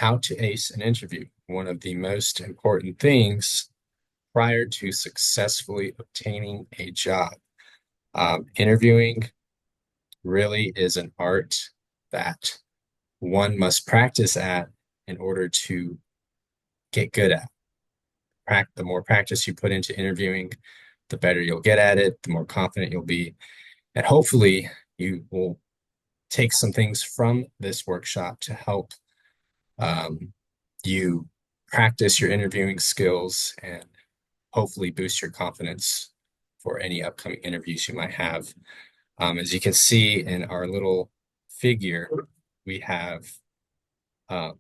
how to ace an interview, one of the most important things prior to successfully obtaining a job. Interviewing really is an art that one must practice at in order to get good at. The more practice you put into interviewing, the better you'll get at it, the more confident you'll be. And hopefully, you will take some things from this workshop to help you practice your interviewing skills and hopefully boost your confidence for any upcoming interviews you might have. As you can see in our little figure, we have um,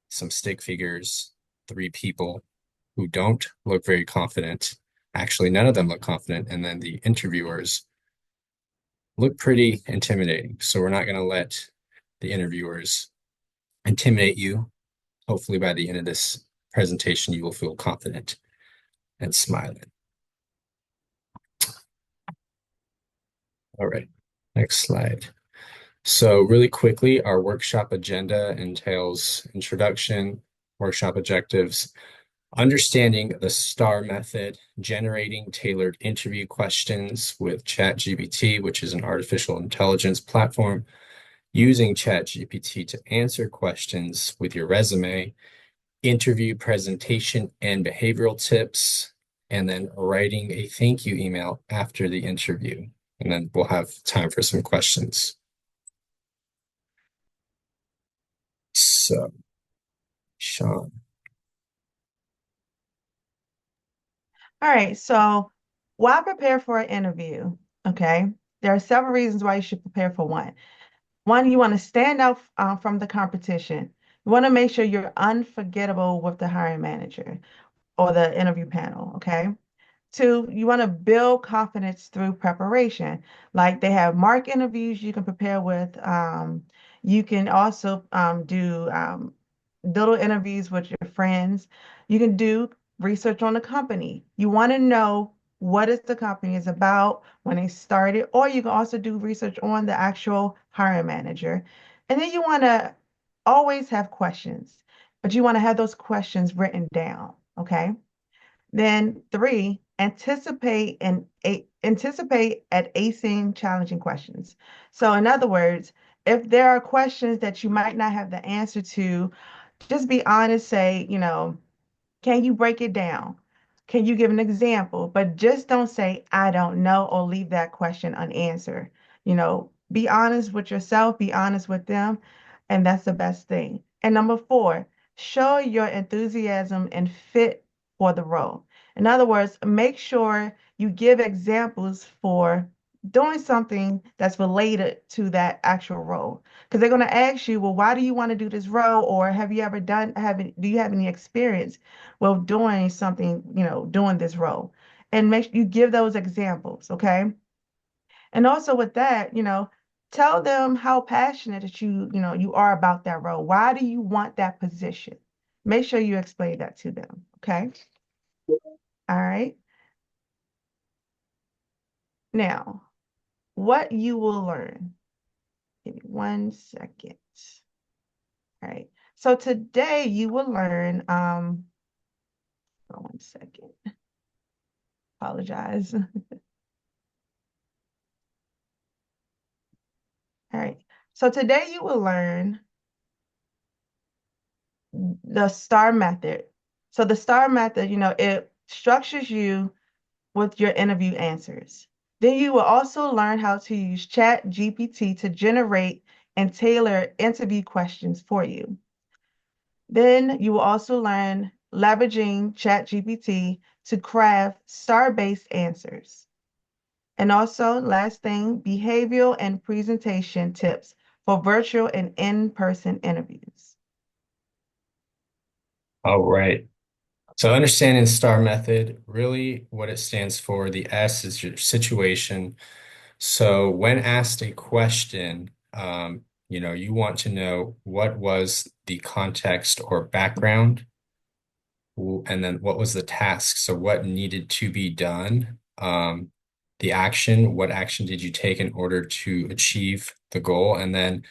some stick figures, three people who don't look very confident. Actually, none of them look confident. And then the interviewers look pretty intimidating. So we're not going to let the interviewers intimidate you. Hopefully, by the end of this presentation, you will feel confident and smiling. All right, next slide. So really quickly, our workshop agenda entails introduction, workshop objectives, understanding the STAR method, generating tailored interview questions with ChatGPT, which is an artificial intelligence platform, using ChatGPT to answer questions with your resume, interview presentation and behavioral tips, and then writing a thank you email after the interview. And then we'll have time for some questions. So, Sean. All right, so why prepare for an interview? Okay, there are several reasons why you should prepare for one. One, you want to stand out from the competition. You want to make sure you're unforgettable with the hiring manager or the interview panel. Okay. Two, you want to build confidence through preparation. Like they have mock interviews you can prepare with. You can also do little interviews with your friends. You can do research on the company. You want to know what is the company is about when they started, or you can also do research on the actual hiring manager. And then you want to always have questions, but you want to have those questions written down. Okay. Then three, anticipate at acing challenging questions. So in other words, if there are questions that you might not have the answer to, just be honest, say, can you break it down? Can you give an example? But just don't say, I don't know, or leave that question unanswered. Be honest with yourself, be honest with them, and that's the best thing. And number four, show your enthusiasm and fit for the role. In other words, make sure you give examples for doing something that's related to that actual role. Because they're going to ask you, well, why do you want to do this role? Or have you ever do you have any experience with doing something, doing this role? And make you give those examples, okay? And also with that, tell them how passionate that you are about that role. Why do you want that position? Make sure you explain that to them, okay? All right. Now, what you will learn. Give me 1 second. All right. So today you will learn, hold on 1 second. Apologize. All right. So today you will learn the STAR method. So the STAR method, it structures you with your interview answers. Then you will also learn how to use ChatGPT to generate and tailor interview questions for you. Then you will also learn leveraging ChatGPT to craft STAR-based answers. And also, last thing, behavioral and presentation tips for virtual and in-person interviews. All right. So understanding STAR method, really what it stands for, the S is your situation. So when asked a question, you want to know what was the context or background, and then what was the task? So what needed to be done? The action, what action did you take in order to achieve the goal? And then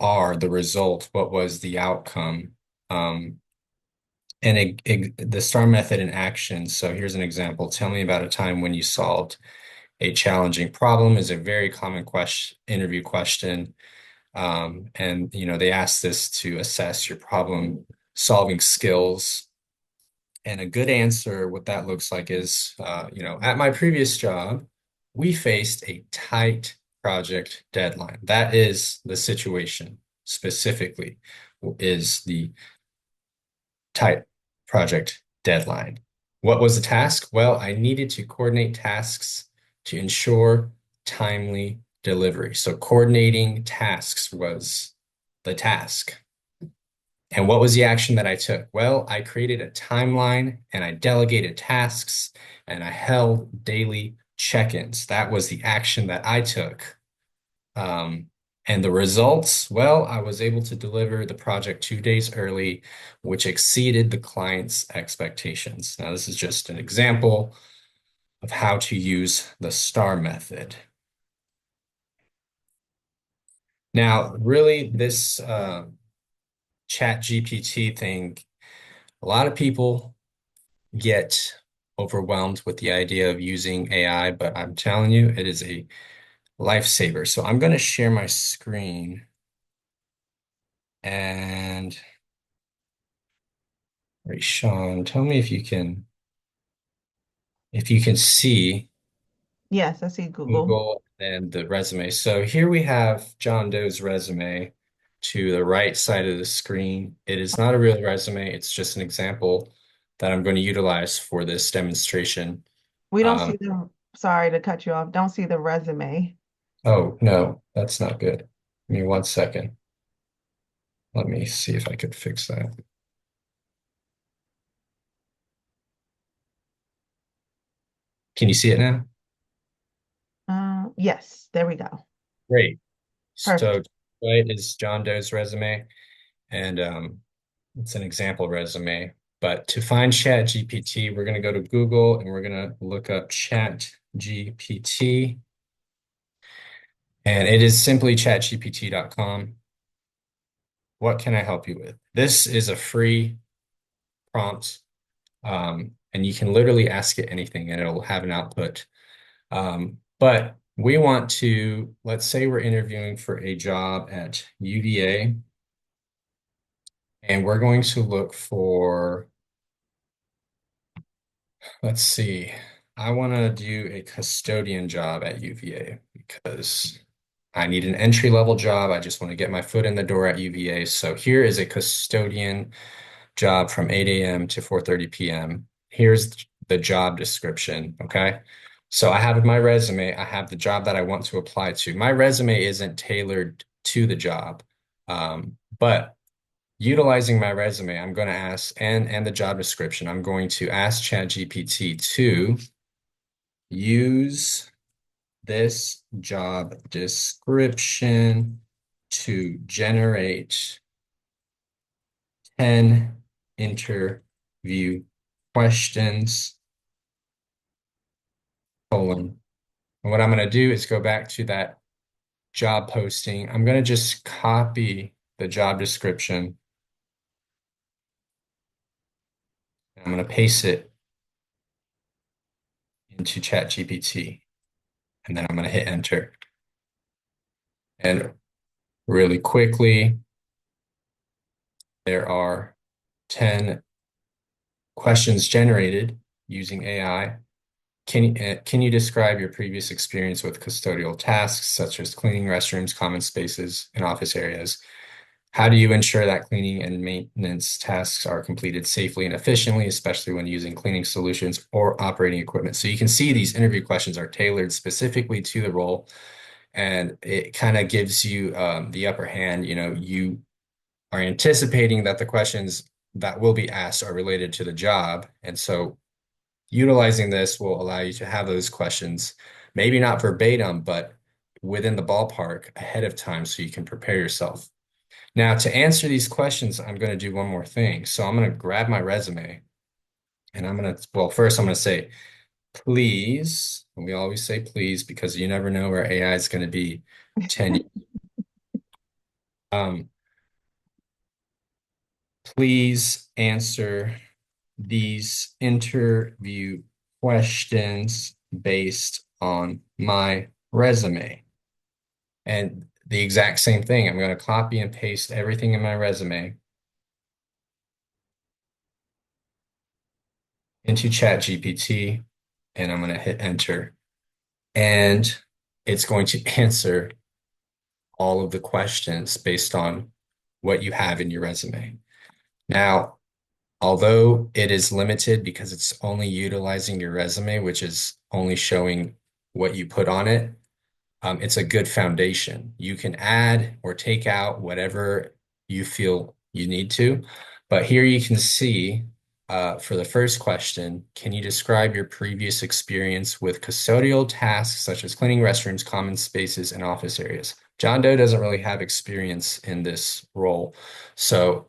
are the result, what was the outcome, um, and the STAR method in action. So here's an example. Tell me about a time when you solved a challenging problem is a very common interview question. And they ask this to assess your problem solving skills. And a good answer, what that looks like is, at my previous job, we faced a tight project deadline. That is the situation specifically, is the tight project deadline. What was the task? Well, I needed to coordinate tasks to ensure timely delivery. So coordinating tasks was the task. And what was the action that I took? Well, I created a timeline and I delegated tasks and I held daily check-ins. That was the action that I took. Um, and the results, well, I was able to deliver the project 2 days early, which exceeded the client's expectations. Now, this is just an example of how to use the STAR method. Now, really, this ChatGPT thing, a lot of people get overwhelmed with the idea of using AI, but I'm telling you, it is a lifesaver. So I'm going to share my screen and Sean, tell me if you can see Yes, I see Google. Google and the resume. So here we have John Doe's resume to the right side of the screen. It is not a real resume. It's just an example that I'm going to utilize for this demonstration. We don't Um, see sorry to cut you off, don't see the resume. oh, no, that's not good. Give me 1 second. Let me see if I could fix that. Can you see it now? Yes, there we go. Great. So, Perfect. right is John Doe's resume. And it's an example resume. But to find ChatGPT, we're going to go to Google and we're going to look up ChatGPT. And it is simply chatgpt.com. What can I help you with? This is a free prompt, and you can literally ask it anything and it'll have an output. But we want to, let's say we're interviewing for a job at UVA, and we're going to look for, let's see, I want to do a custodian job at UVA because I need an entry-level job. I just want to get my foot in the door at UVA. So here is a custodian job from 8 a.m. to 4:30 p.m. Here's the job description, okay? So I have my resume, I have the job that I want to apply to. My resume isn't tailored to the job, but utilizing my resume, I'm going to ask, and the job description, I'm going to ask ChatGPT to use this job description to generate 10 interview questions, colon. And what I'm going to do is go back to that job posting. I'm going to just copy the job description. I'm going to paste it into ChatGPT, and then I'm going to hit enter. And really quickly, there are 10 questions generated using AI. Can you describe your previous experience with custodial tasks such as cleaning restrooms, common spaces, and office areas? How do you ensure that cleaning and maintenance tasks are completed safely and efficiently, especially when using cleaning solutions or operating equipment? So you can see these interview questions are tailored specifically to the role, and it kind of gives you the upper hand. You are anticipating that the questions that will be asked are related to the job, and so utilizing this will allow you to have those questions, maybe not verbatim, but within the ballpark ahead of time so you can prepare yourself. Now, to answer these questions, I'm going to do one more thing. So I'm going to grab my resume and well, first I'm going to say, please, and we always say please because you never know where AI is going to be 10 years. Um, please answer these interview questions based on my resume. And the exact same thing. I'm going to copy and paste everything in my resume into ChatGPT, and I'm going to hit enter. And it's going to answer all of the questions based on what you have in your resume. Now, although it is limited because it's only utilizing your resume, which is only showing what you put on it, it's a good foundation. You can add or take out whatever you feel you need to. But here you can see for the first question, can you describe your previous experience with custodial tasks such as cleaning restrooms, common spaces, and office areas? John Doe doesn't really have experience in this role. So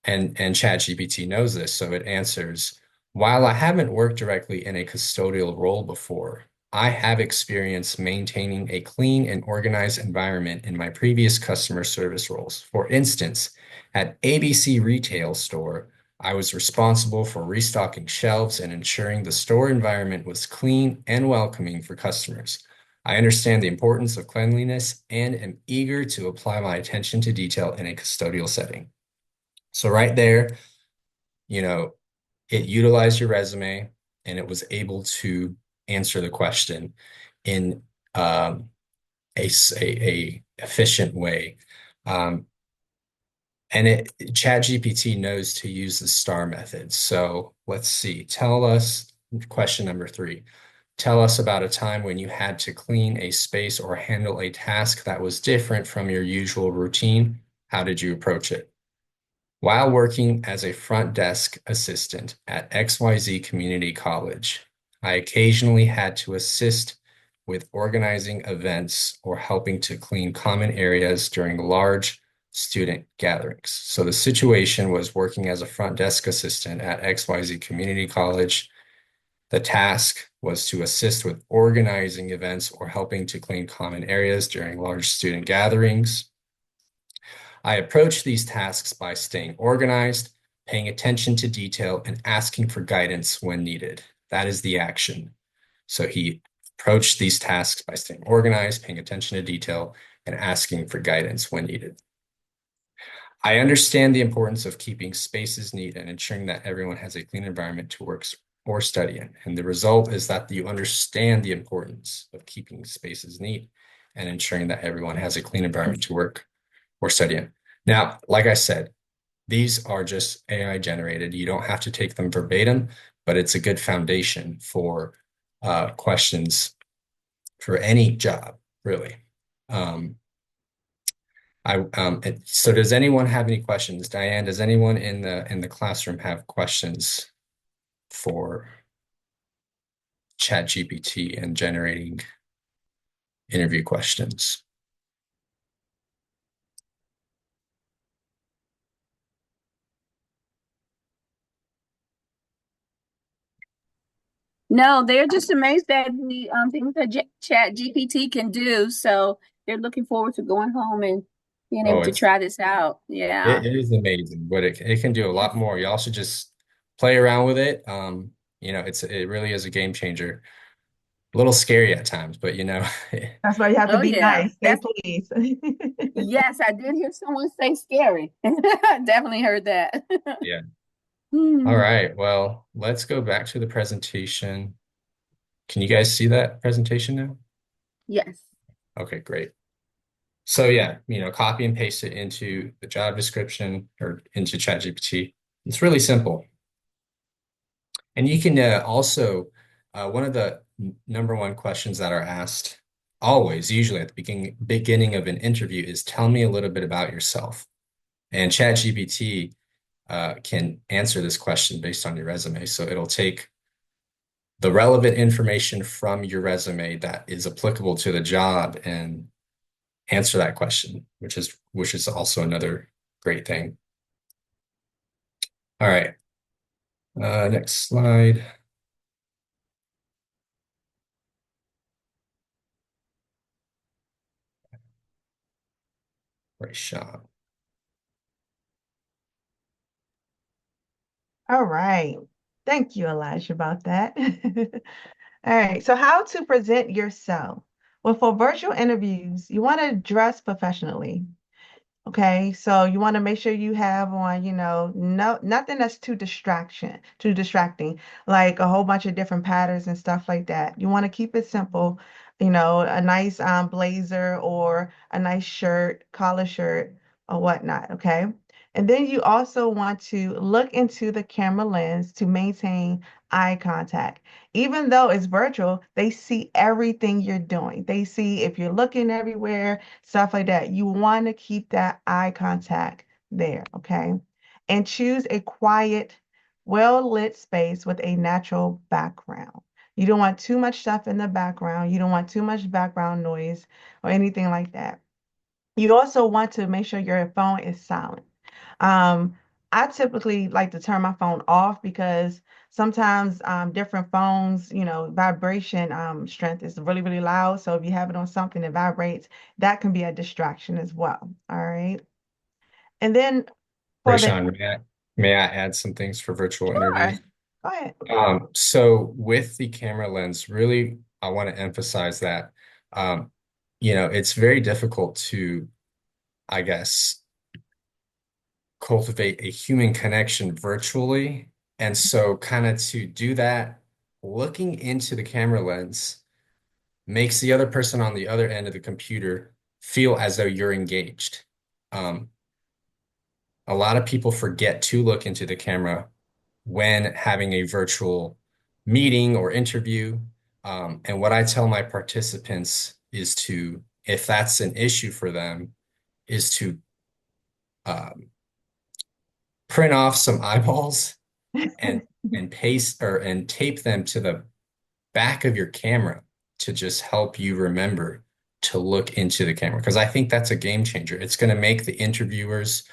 and ChatGPT knows this, so it answers, while I haven't worked directly in a custodial role before, I have experience maintaining a clean and organized environment in my previous customer service roles. For instance, at ABC Retail Store, I was responsible for restocking shelves and ensuring the store environment was clean and welcoming for customers. I understand the importance of cleanliness and am eager to apply my attention to detail in a custodial setting. So right there, you know, it utilized your resume and it was able to answer the question in um, a efficient way. Um, and ChatGPT knows to use the STAR method. So let's see. Tell us question number 3. Tell us about a time when you had to clean a space or handle a task that was different from your usual routine. How did you approach it? While working as a front desk assistant at XYZ Community College, I occasionally had to assist with organizing events or helping to clean common areas during large student gatherings. So the situation was working as a front desk assistant at XYZ Community College. The task was to assist with organizing events or helping to clean common areas during large student gatherings. I approach these tasks by staying organized, paying attention to detail, and asking for guidance when needed. That is the action. So he approached these tasks by staying organized, paying attention to detail, and asking for guidance when needed. I understand the importance of keeping spaces neat and ensuring that everyone has a clean environment to work or study in. And the result is that you understand the importance of keeping spaces neat and ensuring that everyone has a clean environment to work or study in. Now, like I said, these are just AI generated. You don't have to take them verbatim, but it's a good foundation for questions for any job, really. So does anyone have any questions? Diane, does anyone in the classroom have questions for ChatGPT and generating interview questions? No, they're just amazed at the things that Chat GPT can do. So they're looking forward to going home and being able Oh, to try this out. Yeah. it is amazing, but it can do a lot more. Y'all should just play around with it. It really is a game changer. A little scary at times, but That's why you have to Oh be yeah. nice. Say That's please. yes, I did hear someone say scary. Definitely heard that. yeah. All Hmm. right. Well, let's go back to the presentation. Can you guys see that presentation now? Yes. Okay, great. So yeah, copy and paste it into the job description or into ChatGPT. It's really simple. And you can also, one of the number one questions that are asked always, usually at the beginning of an interview is tell me a little bit about yourself. And ChatGPT can answer this question based on your resume. So it'll take the relevant information from your resume that is applicable to the job and answer that question, which is also another great thing. All right, next slide. Great shot. All right. Thank you, Elijah, about that. All right. So, how to present yourself? Well, for virtual interviews, you want to dress professionally. Okay, so you want to make sure you have on, no nothing that's too distracting, like a whole bunch of different patterns and stuff like that. You want to keep it simple, a nice blazer or a nice shirt, collar shirt or whatnot, okay? And then you also want to look into the camera lens to maintain eye contact. Even though it's virtual, they see everything you're doing. They see if you're looking everywhere, stuff like that. You want to keep that eye contact there, okay? And choose a quiet, well-lit space with a natural background. You don't want too much stuff in the background. You don't want too much background noise or anything like that. You also want to make sure your phone is silent. Um, I typically like to turn my phone off because sometimes different phones, vibration strength is really, really loud. So if you have it on something that vibrates, that can be a distraction as well. All right. And then for the, Rayshawn, may I add some things for virtual sure, interviews? go ahead. So with the camera lens, really, I want to emphasize that, um, it's very difficult to, I guess, cultivate a human connection virtually. And so kind of to do that, looking into the camera lens makes the other person on the other end of the computer feel as though you're engaged. Um, a lot of people forget to look into the camera when having a virtual meeting or interview. And what I tell my participants is to, if that's an issue for them, is to um, print off some eyeballs and paste or and tape them to the back of your camera to just help you remember to look into the camera. Because I think that's a game changer. It's going to make the interviewers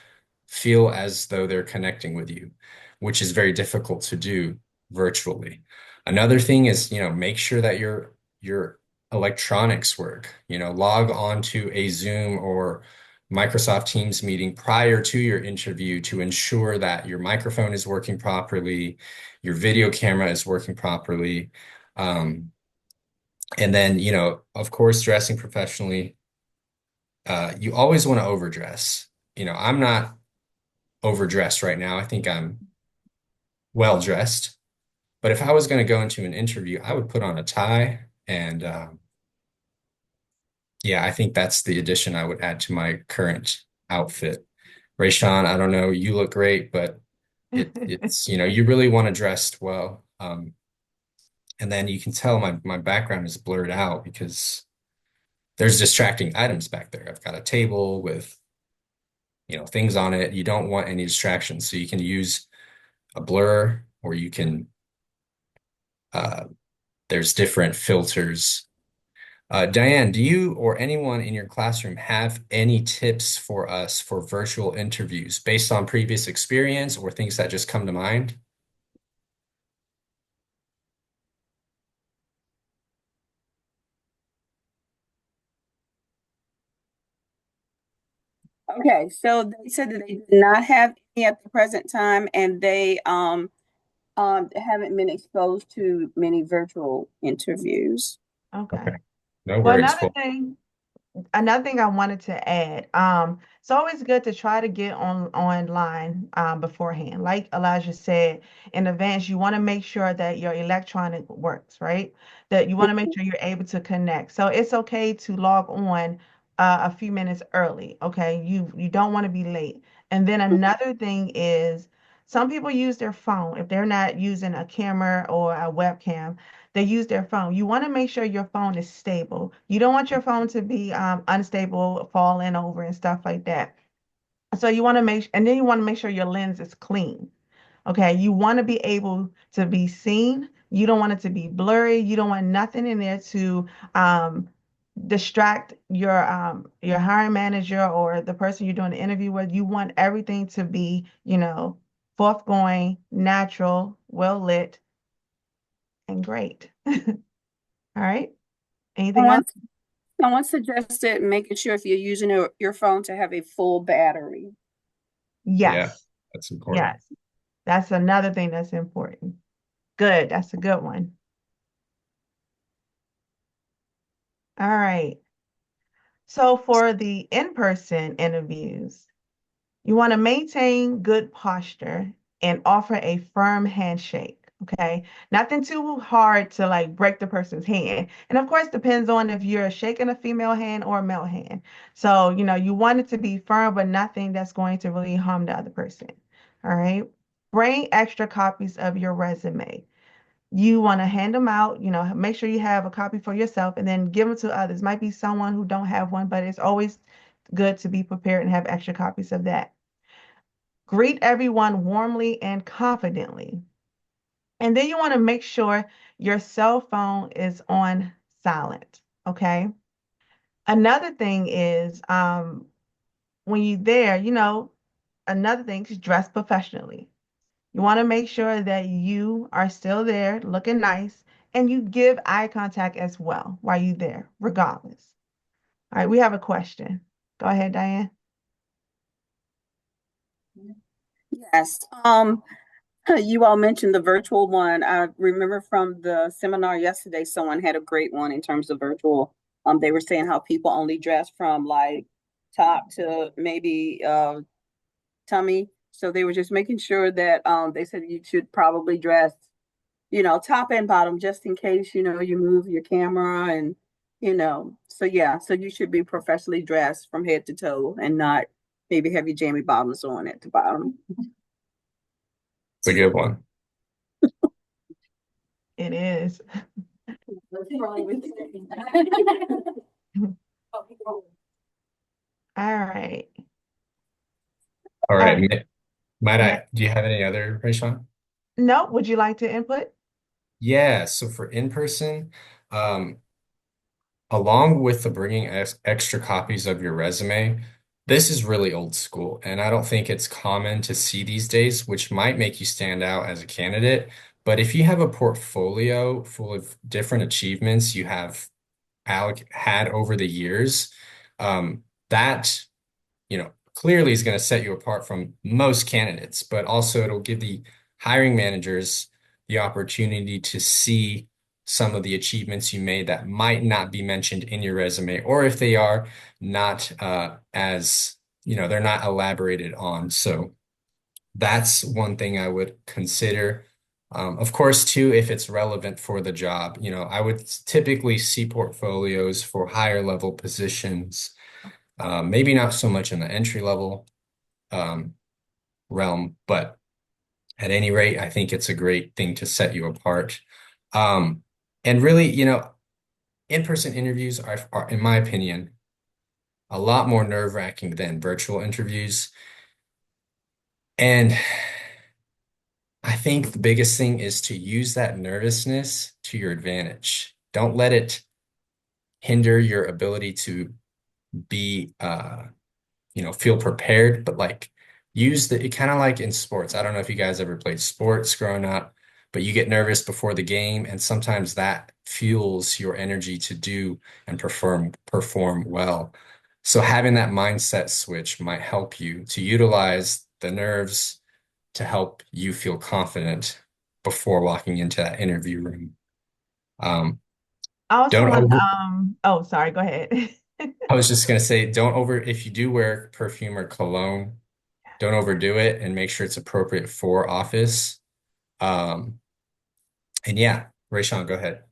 feel as though they're connecting with you, which is very difficult to do virtually. Another thing is, make sure that your electronics work. Log on to a Zoom or Microsoft Teams meeting prior to your interview to ensure that your microphone is working properly, your video camera is working properly. Um, and then, of course, dressing professionally. You always want to overdress. I'm not overdressed right now. I think I'm well dressed. But if I was going to go into an interview, I would put on a tie. And yeah, I think that's the addition I would add to my current outfit. Rayshawn, I don't know, you look great, but it's, you really want to dress well. And then you can tell my background is blurred out because there's distracting items back there. I've got a table with, things on it. You don't want any distractions. So you can use a blur or you can uh, there's different filters. Diane, do you or anyone in your classroom have any tips for us for virtual interviews based on previous experience or things that just come to mind? Okay, so they said that they did not have any at the present time, and they haven't been exposed to many virtual interviews. Okay. Okay, no Well, worries. Well, another thing I wanted to add, it's always good to try to get online beforehand. Like Elijah said, in advance, you want to make sure that your electronic works, right? That you want to make sure you're able to connect. So it's okay to log on a few minutes early. Okay, you don't want to be late. And then another thing is, some people use their phone if they're not using a camera or a webcam. They use their phone. You want to make sure your phone is stable. You don't want your phone to be unstable, falling over and stuff like that. So you want to and then you want to make sure your lens is clean. Okay, you want to be able to be seen. You don't want it to be blurry. You don't want nothing in there to um, distract your hiring manager or the person you're doing the interview with. You want everything to be, forthgoing, natural, well lit, and great. All right. Anything else? On Someone suggested making sure if you're using your phone to have a full battery. Yeah, Yes. that's important. Yes. That's another thing that's important. Good. That's a good one. All right. So for the in-person interviews, you want to maintain good posture and offer a firm handshake. Okay. Nothing too hard to like break the person's hand. And of course, depends on if you're shaking a female hand or a male hand. So, you want it to be firm, but nothing that's going to really harm the other person. All right. Bring extra copies of your resume. You want to hand them out, make sure you have a copy for yourself and then give them to others. Might be someone who don't have one, but it's always good to be prepared and have extra copies of that. Greet everyone warmly and confidently. And then you want to make sure your cell phone is on silent. Okay. Another thing is when you're there, another thing is dress professionally. You want to make sure that you are still there looking nice and you give eye contact as well while you're there, regardless. All right, we have a question. Go ahead, Diane. Yes. You all mentioned the virtual one. I remember from the seminar yesterday, someone had a great one in terms of virtual. They were saying how people only dress from like top to maybe tummy. So they were just making sure that they said you should probably dress, top and bottom just in case, you move your camera and, so yeah, so you should be professionally dressed from head to toe and not maybe have your jammy bottoms on at the bottom. It's a good one. It is. What's wrong with All right. All All right. right. Might Ne- I, do you have any other, Rayshawn? No, would you like to input? Yeah, so for in person, um, along with the bringing extra copies of your resume, this is really old school, and I don't think it's common to see these days, which might make you stand out as a candidate. But if you have a portfolio full of different achievements you have had over the years, that clearly is going to set you apart from most candidates, but also it'll give the hiring managers the opportunity to see some of the achievements you made that might not be mentioned in your resume, or if they are not they're not elaborated on. So that's one thing I would consider. Of course, too, if it's relevant for the job, I would typically see portfolios for higher level positions, maybe not so much in the entry level um, realm, but at any rate, I think it's a great thing to set you apart. Um, and really, in-person interviews are, in my opinion, a lot more nerve-wracking than virtual interviews. And I think the biggest thing is to use that nervousness to your advantage. Don't let it hinder your ability to be feel prepared, but like use it kind of like in sports. I don't know if you guys ever played sports growing up, but you get nervous before the game, and sometimes that fuels your energy to do and perform well. So having that mindset switch might help you to utilize the nerves to help you feel confident before walking into that interview room. Um, I also don't want, over, oh, sorry, go ahead. I was just gonna say, don't over, if you do wear perfume or cologne, don't overdo it and make sure it's appropriate for office. Um, and yeah, Rayshawn, go ahead.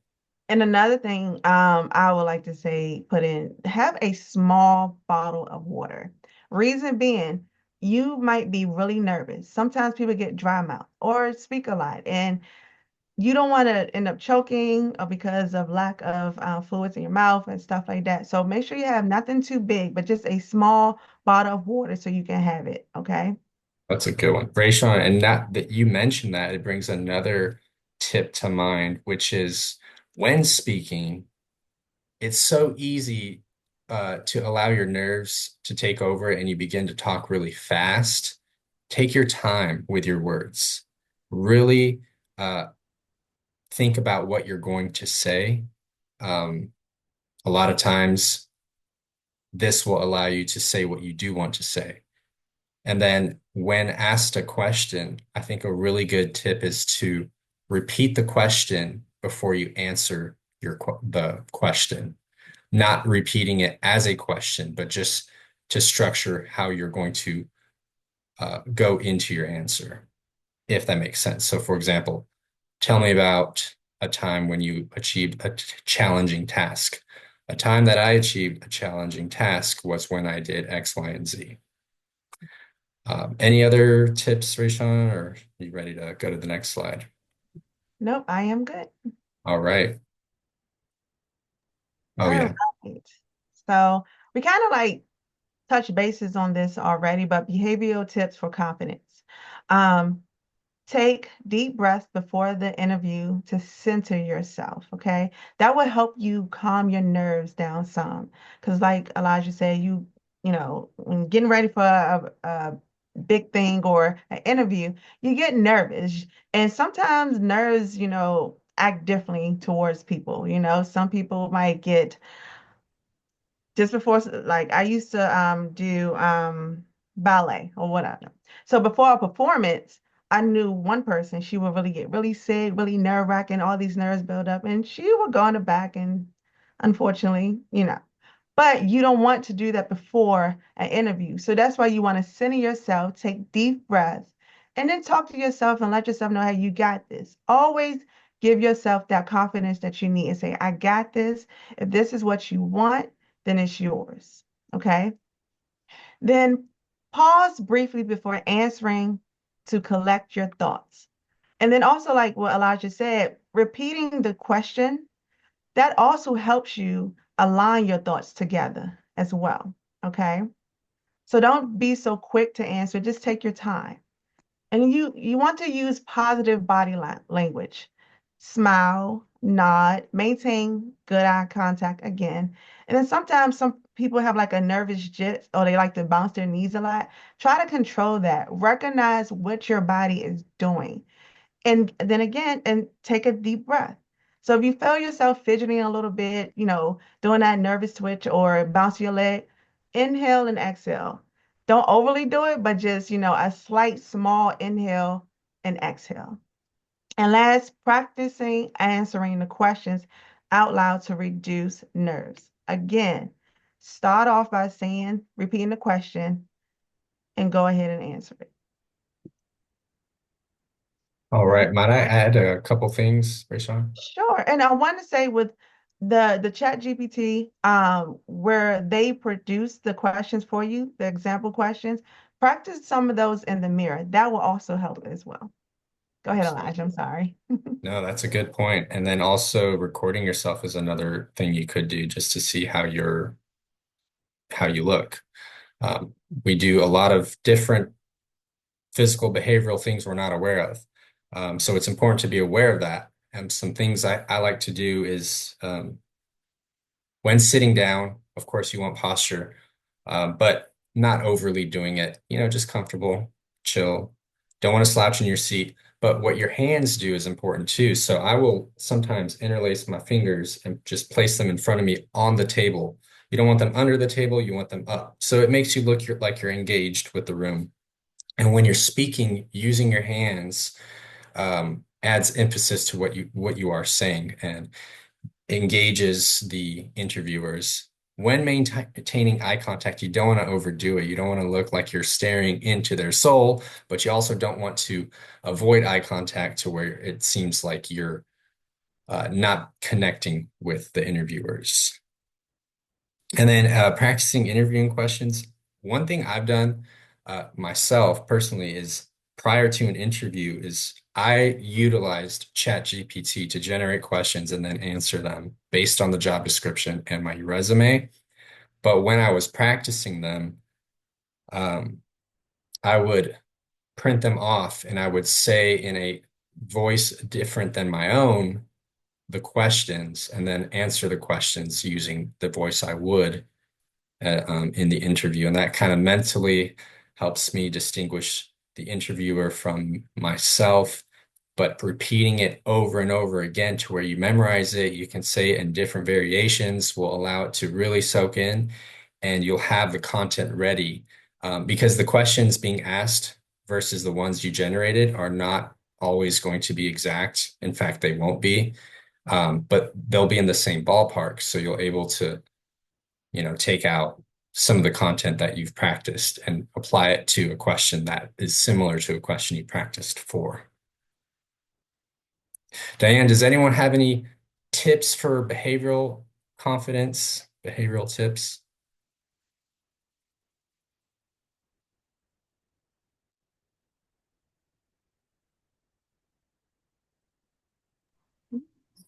And another thing, I would like to say, have a small bottle of water. Reason being, you might be really nervous. Sometimes people get dry mouth or speak a lot, and you don't want to end up choking or because of lack of fluids in your mouth and stuff like that. So make sure you have nothing too big, but just a small bottle of water so you can have it. Okay. That's a good one. Rayshawn, and that you mentioned that, it brings another tip to mind, which is when speaking, it's so easy to allow your nerves to take over and you begin to talk really fast. Take your time with your words. Really uh, think about what you're going to say. Um, A lot of times, this will allow you to say what you do want to say. And then when asked a question, I think a really good tip is to repeat the question before you answer the question, not repeating it as a question, but just to structure how you're going to go into your answer, if that makes sense. So, for example, tell me about a time when you achieved a challenging task. A time that I achieved a challenging task was when I did X, Y, and Z. Any other tips, Rayshawn, or are you ready to go to the next slide? Nope, I am good. All right. Oh, All yeah. right. So we kind of like touched bases on this already, but behavioral tips for confidence. Um, Take deep breaths before the interview to center yourself, okay? That will help you calm your nerves down some. Because like Elijah said, when getting ready for a big thing or an interview, you get nervous. And sometimes nerves, act differently towards people. Some people might get just before, like I used to do ballet or whatever. So before a performance, I knew one person, she would really get really sick, really nerve-wracking, all these nerves build up, and she would go in the back and unfortunately, but you don't want to do that before an interview. So that's why you want to center yourself, take deep breaths, and then talk to yourself and let yourself know how you got this. Always give yourself that confidence that you need and say, I got this. If this is what you want, then it's yours. Okay. Then pause briefly before answering to collect your thoughts. And then also, like what Elijah said, repeating the question, that also helps you align your thoughts together as well. Okay. So don't be so quick to answer, just take your time. And you want to use positive body language. Smile, nod, maintain good eye contact again. And then sometimes some people have like a nervous jit or they like to bounce their knees a lot. Try to control that. Recognize what your body is doing. And then again, and take a deep breath. So if you feel yourself fidgeting a little bit, doing that nervous twitch or bounce your leg, inhale and exhale. Don't overly do it, but just, a slight small inhale and exhale. And last, practicing answering the questions out loud to reduce nerves. Again, start off by repeating the question, and go ahead and answer it. All All right. Might I right. add a couple things, Rayshawn? Sure. And I want to say with the Chat GPT, where they produce the questions for you, the example questions, practice some of those in the mirror. That will also help as well. Go ahead, Elijah. I'm Absolutely. sorry. No, that's a good point. And then also recording yourself is another thing you could do just to see how you look. We do a lot of different physical behavioral things we're not aware of. So it's important to be aware of that. And some things I like to do is when sitting down, of course, you want posture, but not overly doing it, just comfortable, chill. Don't want to slouch in your seat. But what your hands do is important too. So I will sometimes interlace my fingers and just place them in front of me on the table. You don't want them under the table, you want them up. So it makes you look like you're engaged with the room. And when you're speaking, using your hands adds emphasis to what you are saying and engages the interviewers. When maintaining eye contact, you don't want to overdo it. You don't want to look like you're staring into their soul, but you also don't want to avoid eye contact to where it seems like you're not connecting with the interviewers. And then practicing interviewing questions. One thing I've done myself personally is prior to an interview is I utilized ChatGPT to generate questions and then answer them based on the job description and my resume. But when I was practicing them, um, I would print them off and I would say in a voice different than my own the questions and then answer the questions using the voice I would in the interview. And that kind of mentally helps me distinguish the interviewer from myself but repeating it over and over again to where you memorize it, you can say it in different variations will allow it to really soak in, and you'll have the content ready. Because the questions being asked versus the ones you generated are not always going to be exact. In fact, they won't be, but they'll be in the same ballpark. So you'll able to, take out some of the content that you've practiced and apply it to a question that is similar to a question you practiced for. Diane, does anyone have any tips for behavioral confidence, behavioral tips?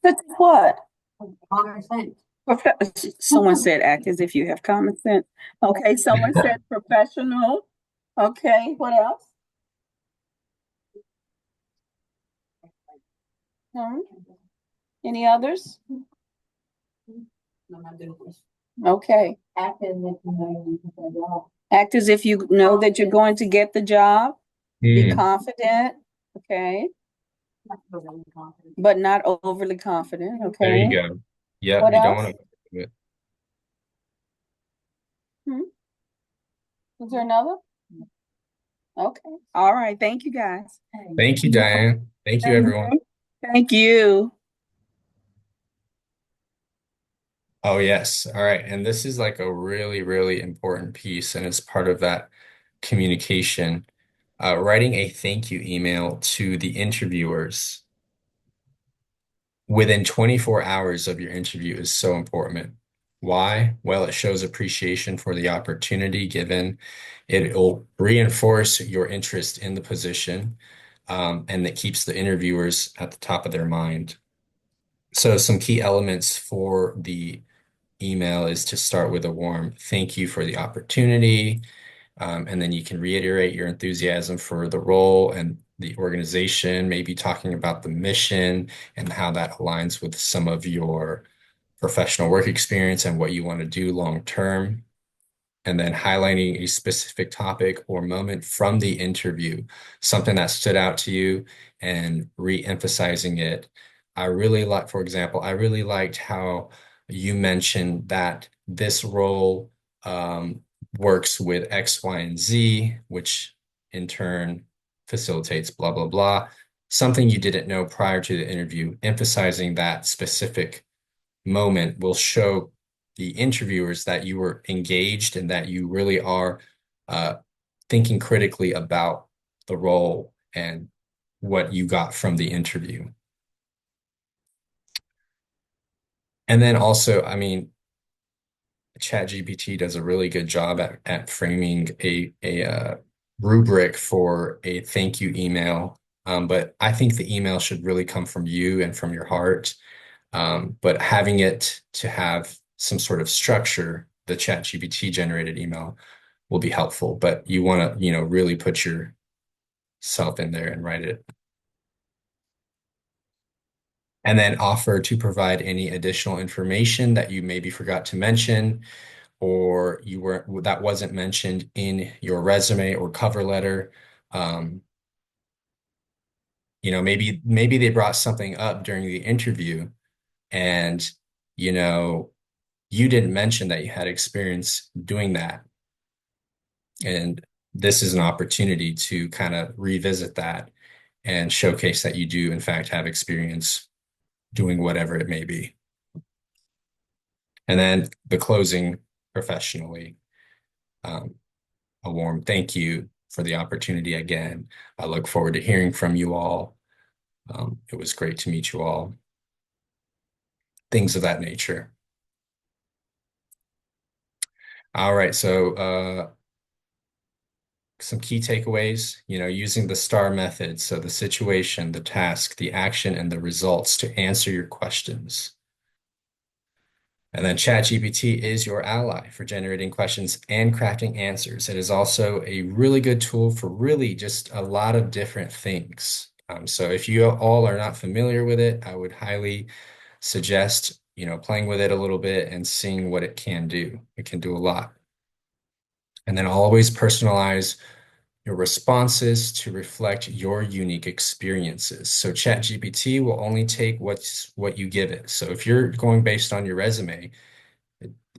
That's what? Common sense. Someone said act as if you have common sense. Okay, someone said professional. Okay, what else? Hmm? Any others? Okay. Act as if you know you can get the job. Act as if you know that you're going to get the job. Be confident. Okay. But not overly confident. Okay. There you go. Yeah, What you don't else? want to do it. Is there another? Okay. All right. Thank you, guys. Thank you, Diane. Thank you, everyone. Thank you. Oh, yes. All right. And this is like a really, really important piece, and it's part of that communication. Writing a thank you email to the interviewers within 24 hours of your interview is so important. Why? Well, it shows appreciation for the opportunity given. It'll reinforce your interest in the position, and it keeps the interviewers at the top of their mind. So some key elements for the email is to start with a warm thank you for the opportunity. And then you can reiterate your enthusiasm for the role and the organization, maybe talking about the mission and how that aligns with some of your professional work experience and what you want to do long term. And then highlighting a specific topic or moment from the interview, something that stood out to you, and re-emphasizing it. For example, I really liked how you mentioned that this role works with X, Y, and Z, which in turn facilitates blah, blah, blah. Something you didn't know prior to the interview, emphasizing that specific moment will show the interviewers that you were engaged and that you really are thinking critically about the role and what you got from the interview. And then also, I mean, ChatGPT does a really good job at framing a rubric for a thank you email. But I think the email should really come from you and from your heart. But having it to have some sort of structure, the ChatGPT generated email will be helpful. But you want to, really put yourself in there and write it. And then offer to provide any additional information that you maybe forgot to mention, or that wasn't mentioned in your resume or cover letter. Maybe they brought something up during the interview, and you didn't mention that you had experience doing that. And this is an opportunity to kind of revisit that and showcase that you do, in fact, have experience doing whatever it may be. And then the closing professionally, a warm thank you for the opportunity again. I look forward to hearing from you all. It was great to meet you all. Things of that nature. All right, so some key takeaways, using the STAR method. So the situation, the task, the action, and the results to answer your questions. And then ChatGPT is your ally for generating questions and crafting answers. It is also a really good tool for really just a lot of different things. So if you all are not familiar with it, I would highly suggest, playing with it a little bit and seeing what it can do. It can do a lot. And then always personalize your responses to reflect your unique experiences. So ChatGPT will only take what you give it. So if you're going based on your resume,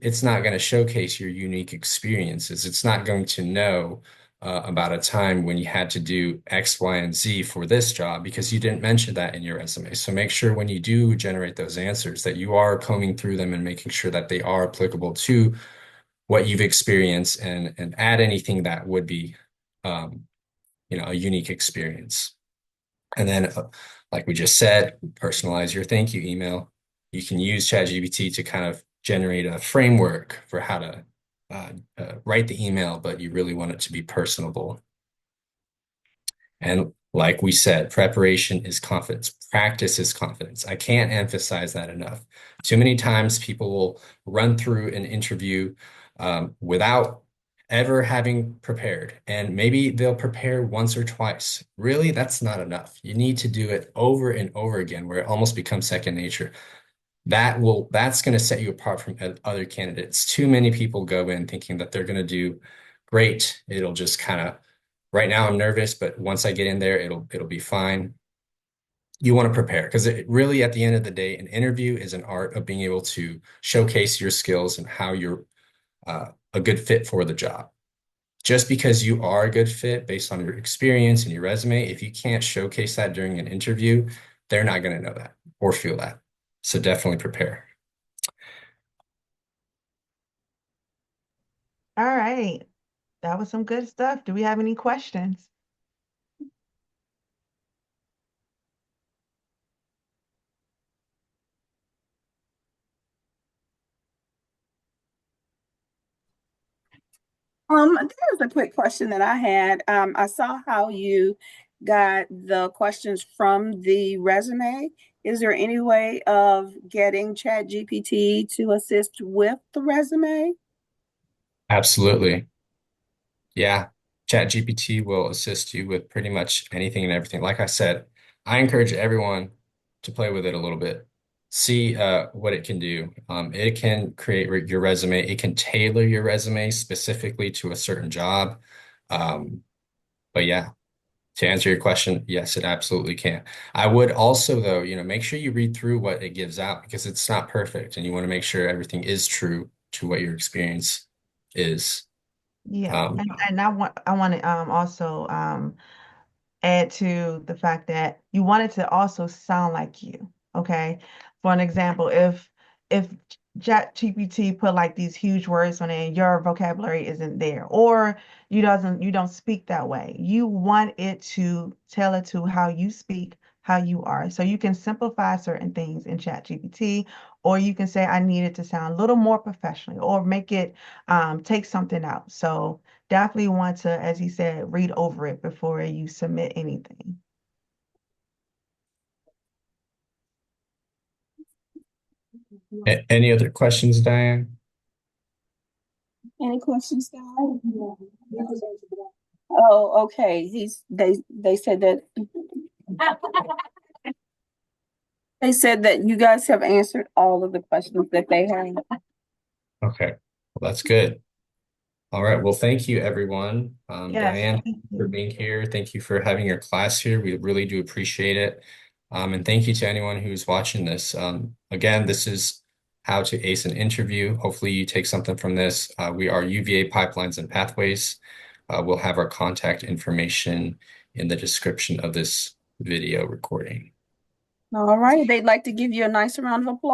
it's not going to showcase your unique experiences. It's not going to know about a time when you had to do X, Y, and Z for this job because you didn't mention that in your resume. So make sure when you do generate those answers that you are combing through them and making sure that they are applicable to what you've experienced and add anything that would be um, a unique experience. And then, like we just said, personalize your thank you email. You can use ChatGPT to kind of generate a framework for how to write the email, but you really want it to be personable. And like we said, preparation is confidence. Practice is confidence. I can't emphasize that enough. Too many times people will run through an interview without ever having prepared. And maybe they'll prepare once or twice. Really, that's not enough. You need to do it over and over again, where it almost becomes second nature. That's going to set you apart from other candidates. Too many people go in thinking that they're going to do great. It'll just kind of right now I'm nervous, but once I get in there, it'll be fine. You want to prepare because it really, at the end of the day, an interview is an art of being able to showcase your skills and how you're a good fit for the job. Just because you are a good fit based on your experience and your resume, if you can't showcase that during an interview, they're not going to know that or feel that. So definitely prepare. All right. That was some good stuff. Do we have any questions? There's a quick question that I had. I saw how you got the questions from the resume. Is there any way of getting ChatGPT to assist with the resume? Absolutely. Yeah, ChatGPT will assist you with pretty much anything and everything. Like I said, I encourage everyone to play with it a little bit, see what it can do. It can create your resume. It can tailor your resume specifically to a certain job. Um, but yeah, to answer your question, yes, it absolutely can. I would also, though, make sure you read through what it gives out because it's not perfect, and you want to make sure everything is true to what your experience is. Yeah, Um, and I want to also add to the fact that you want it to also sound like you. Okay. For an example, if ChatGPT put like these huge words on it and your vocabulary isn't there, or you don't speak that way, you want it to tell it to how you speak, how you are. So you can simplify certain things in ChatGPT, or you can say, I need it to sound a little more professional, or make it take something out. So definitely want to, as he said, read over it before you submit anything. Any other questions, Diane? Any questions, guys? Oh, okay. They said that they said that you guys have answered all of the questions that they had. Okay, well, that's good. All right, well, thank you, everyone. Yes, Diane, thank for you. being here. Thank you for having your class here. We really do appreciate it. And thank you to anyone who's watching this. Again, this is how to ace an interview. Hopefully you take something from this. We are UVA Pipelines and Pathways. We'll have our contact information in the description of this video recording. All right. They'd like to give you a nice round of applause.